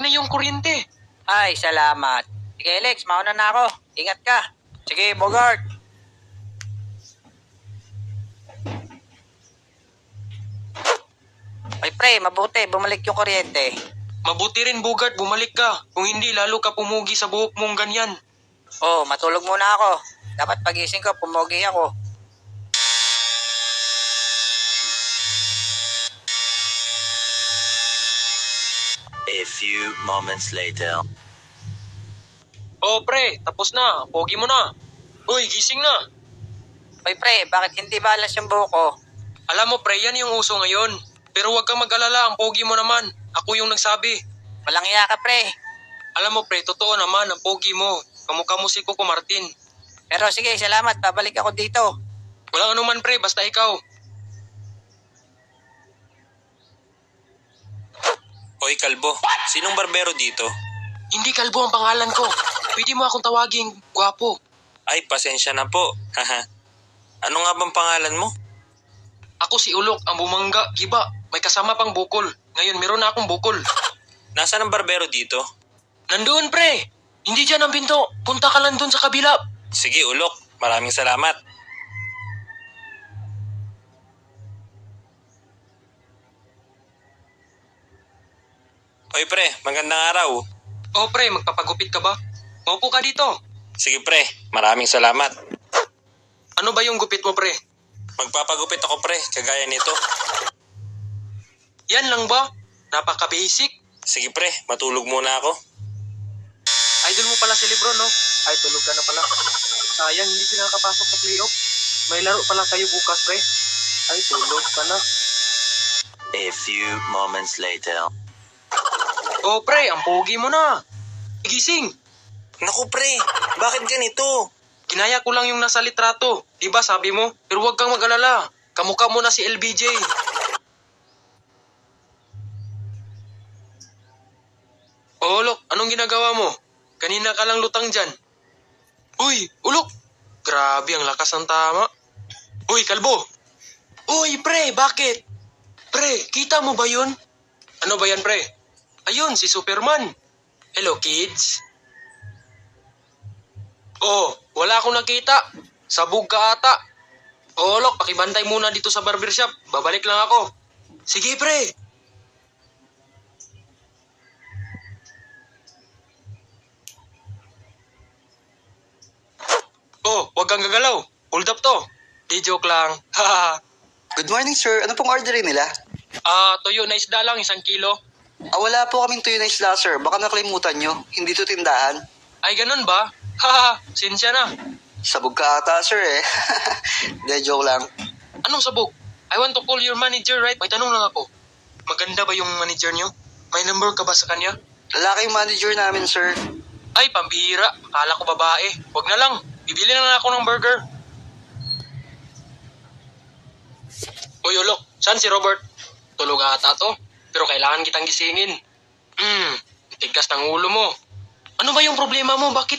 na yung kuryente. Ay, salamat. Sige, Alex, mauna na ako. Ingat ka. Sige, Bogart. Ay, pre, mabuti. Bumalik yung kuryente. Mabuti rin, Bogart, bumalik ka. Kung hindi, lalo ka pumugi sa buhok mong ganyan. Oh, matulog muna ako. Dapat pagising ko, pumugi ako. A few moments later. Oh, pre, tapos na. Pogi mo na. Uy, gising na. Ay, pre, bakit hindi balance yung buhok ko? Alam mo, pre, yan yung uso ngayon. Pero huwag kang mag-alala, ang pogi mo naman. Ako yung nagsabi. Walang iya ka, pre. Alam mo, pre, totoo naman, ang pogi mo. Kamukha mo si Coco Martin. Pero sige, salamat. Babalik ako dito. Walang anuman, pre, basta ikaw. Hoy, Kalbo. Sinong barbero dito? Hindi Kalbo ang pangalan ko. Pwede mo akong tawaging gwapo. Ay, pasensya na po. Haha. Ano nga bang pangalan mo? Ako si Ulok, ang bumangga, giba. May kasama pang bukol. Ngayon, meron na akong bukol. Nasaan ang barbero dito? Nandoon, pre. Hindi dyan ang pinto. Punta ka lang doon sa kabila. Sige, Ulok. Maraming salamat. Hoy, pre. Magandang araw. Oh, pre, magpapagupit ka ba? Maupo ka dito. Sige, pre. Maraming salamat. Ano ba yung gupit mo, pre? Magpapagupit ako, pre. Kagaya nito. Yan lang ba? Napaka-basic. Sige, pre. Matulog muna ako. Idol mo pala si Lebron, no? Ay, tulog ka na pala. Sayang, hindi ka nakapasok sa playoff. May laro pala kayo bukas, pre. Ay, tulog ka na. A few moments later. Oh, pre, ang pogi mo na. Gising. Naku, pre. Bakit ganito? Ginaya ko lang yung nasa litrato. Diba sabi mo? Pero huwag kang mag-alala. Kamukha mo na si LBJ. Oh, Ulok, anong ginagawa mo? Kanina ka lang lutang dyan. Uy, Ulok! Grabe, ang lakas ng tama. Uy, Kalbo! Uy, pre, bakit? Pre, kita mo ba yun? Ano ba yan, pre? Ayun, si Superman. Hello, kids. Oh, wala akong nakita. Sabog ka ata. Oh, Ulok, pakibantay muna dito sa barbershop. Babalik lang ako. Sige, pre. Oh, wag kang gagalaw. Hold up to. Di joke lang. Haha. Good morning, sir. Ano pong orderin nila? Tuyo na isda lang, 1 kilo. Wala po kaming tuyo na isla, sir. Baka nakalimutan nyo. Hindi to tindahan. Ay, ganun ba? Haha, sinsya na. Sabog ka ata, sir, eh. De, joke lang. Anong sabog? I want to call your manager, right? May tanong lang ako. Maganda ba yung manager nyo? May number ka ba sa kanya? Lalaki yung manager namin, sir. Ay, pambihira. Akala ko babae. Wag na lang. Bibili na lang ako ng burger. Uy, Ulok. Saan si Robert? Tulog ata to. Pero kailangan kitang gisingin. Tigas ng ulo mo. Ano ba yung problema mo? Bakit